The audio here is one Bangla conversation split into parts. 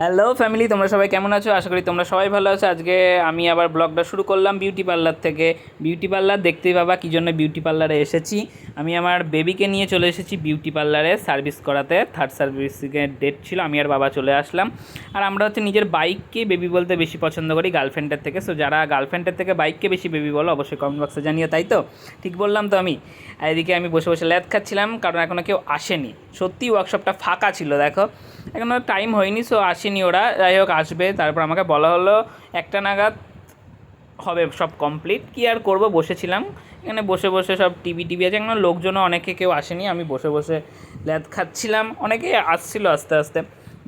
হ্যালো ফ্যামিলি, তোমরা সবাই কেমন আছো? আশা করি তোমরা সবাই ভালো আছো। আজকে আমি আবার ব্লগটা শুরু করলাম বিউটি পার্লার থেকে। বিউটি পার্লার দেখতেই পাবা কী জন্য বিউটি পার্লারে এসেছি। আমি আমার বেবিকে নিয়ে চলে এসেছি বিউটি পার্লারে সার্ভিস করাতে। থার্ড সার্ভিসিংয়ের ডেট ছিল, আমি আর বাবা চলে আসলাম। আর আমরা হচ্ছে নিজের বাইককে বেবি বলতে বেশি পছন্দ করি গার্লফ্রেন্ডের থেকে। সো যারা গার্লফ্রেন্ডের থেকে বাইককে বেশি বেবি বলো অবশ্যই কমেন্ট বক্সে জানিও, তাই তো? ঠিক বললাম তো আমি? আর এদিকে আমি বসে বসে ল্যাদ খাচ্ছিলাম, কারণ এখনও কেউ আসেনি। সত্যি ওয়ার্কশপটা ফাঁকা ছিল, দেখো এখনও টাইম হয়নি। সো আসেনি ওরা, যাই হোক আসবে। তারপর আমাকে বলা হলো 1টা নাগাদ হবে সব কমপ্লিট। কী আর করবো, বসেছিলাম এখানে বসে বসে, সব টিভি আছে এখন। লোকজনও অনেকে কেউ আসেনি, আমি বসে বসে ল্যাদ খাচ্ছিলাম। অনেকে আসছিল আস্তে আস্তে,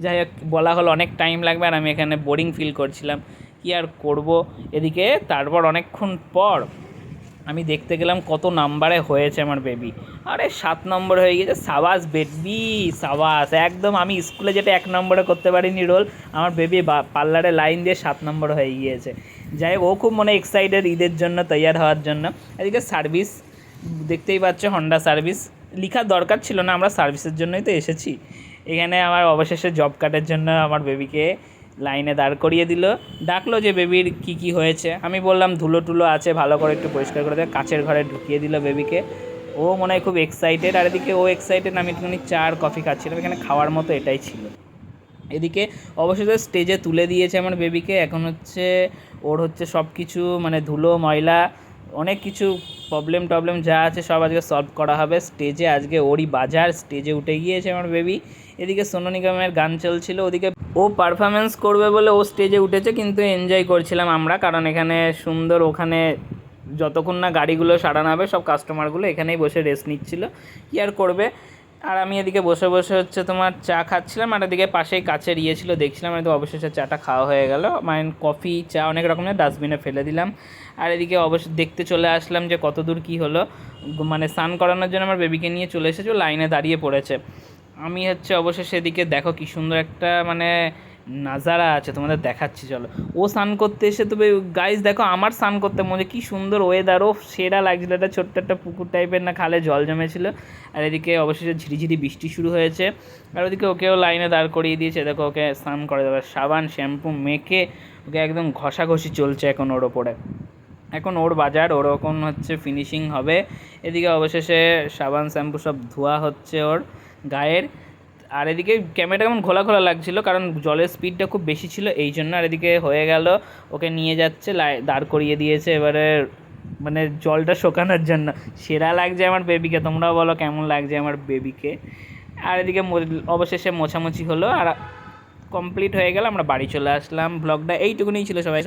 যাই হোক বলা হলো অনেক টাইম লাগবে, আর আমি এখানে বোরিং ফিল করছিলাম। কী আর করব। এদিকে তারপর অনেকক্ষণ পর আমি দেখতে গেলাম কত নাম্বারে হয়েছে আমার বেবি। আরে 7 নম্বর হয়ে গেছে। সাবাস বেবি, সাবাস। একদম আমি স্কুলে যেটা 1 নম্বরে করতে পারিনি রোল, আমার বেবি পার্লারে লাইন দিয়ে 7 নম্বর হয়ে গিয়েছে। যাই হোক, ও খুব মনে এক্সাইটেড ঈদের জন্য, তৈয়ার হওয়ার জন্য। এদিকে সার্ভিস দেখতেই পাচ্ছ, হন্ডা সার্ভিস। লেখার দরকার ছিল না, আমরা সার্ভিসের জন্যই তো এসেছি। এখানে আমার অবশেষে জব কার্ডের জন্য আমার বেবিকে লাইনে দাঁড় করিয়ে দিল। ডাকলো যে বেবির কি হয়েছে। আমি বললাম ধুলো টুলো আছে, ভালো করে একটু পরিষ্কার করে দেয়। কাচের ঘরে ঢুকিয়ে দিল বেবিকে। ও মনে হয় খুব এক্সাইটেড। আর এদিকে ও এক্সাইটেড, আমি একটুখানি চা আর কফি খাচ্ছিলাম। এখানে খাওয়ার মতো এটাই ছিল। এদিকে অবশেষে স্টেজে তুলে দিয়েছে আমার বেবিকে। এখন হচ্ছে ওর হচ্ছে সব কিছু, মানে ধুলো ময়লা অনেক কিছু প্রবলেম যা আছে সব আজকে সলভ করা হবে। স্টেজে আজকে ওরই বাজার, স্টেজে উঠে গিয়েছে আমার বেবি। এদিকে সোনু নিগমের গান চলছিল, ওদিকে ও পারফরমেন্স করবে বলে ও স্টেজে উঠেছে, কিন্তু এনজয় করছিলাম আমরা, কারণ এখানে সুন্দর। ওখানে যতক্ষণ না গাড়িগুলো সারানো হবে, সব কাস্টমারগুলো এখানেই বসে রেস্ট নিচ্ছিল। কী আর করবে। আর আমি এদিকে বসে বসে হচ্ছে তোমার চা খাচ্ছিলাম, আর এদিকে পাশেই কাছের ছিল দেখছিলাম। তো অবশেষে চাটা খাওয়া হয়ে গেল। মানে কফি চা অনেক রকমের ডাস্টবিনে ফেলে দিলাম। আর এদিকে অবশ্য দেখতে চলে আসলাম যে কত দূর কী হলো। মানে স্নান করানোর জন্য আমার বেবিকে নিয়ে চলে এসেছে, লাইনে দাঁড়িয়ে পড়েছে। আমি হচ্ছে অবশেষে এদিকে দেখো কি সুন্দর একটা মানে নাজারা আছে, তোমাদের দেখাচ্ছি চলো। ও স্নান করতে এসে, তবে গাইজ দেখো আমার স্নান করতে মনে কি সুন্দর ওয়েদারও সেরা লাগছিলো। একটা ছোট্ট একটা পুকুর টাইপের না, খালে জল জমেছিল। আর এদিকে অবশেষে ঝিরিঝিরি বৃষ্টি শুরু হয়েছে। আর ওদিকে ওকেও লাইনে দাঁড় করিয়ে দিয়েছে। দেখো ওকে স্নান করে দেবে, সাবান শ্যাম্পু মেখে ওকে একদম ঘষাঘষি চলছে এখন ওর ওপরে। এখন ওর বাজার, ওর এখন হচ্ছে ফিনিশিং হবে। এদিকে অবশেষে সাবান শ্যাম্পু সব ধোয়া হচ্ছে ওর গায়ের। আর এদিকে ক্যামেরাটা কেমন ঘোলা ঘোলা লাগছিলো, কারণ জলের স্পিডটা খুব বেশি ছিল এই জন্য। আর এদিকে হয়ে গেল, ওকে নিয়ে যাচ্ছে, দাঁড় করিয়ে দিয়েছে এবারে, মানে জলটা শোকানোর জন্য। সেরা লাগছে আমার বেবিকে, তোমরাও বলো কেমন লাগছে আমার বেবিকে। আর এদিকে অবশেষে মোছামুছি হলো, আর কমপ্লিট হয়ে গেল, আমরা বাড়ি চলে আসলাম। ব্লগটা এইটুকুনি ছিল সবাই।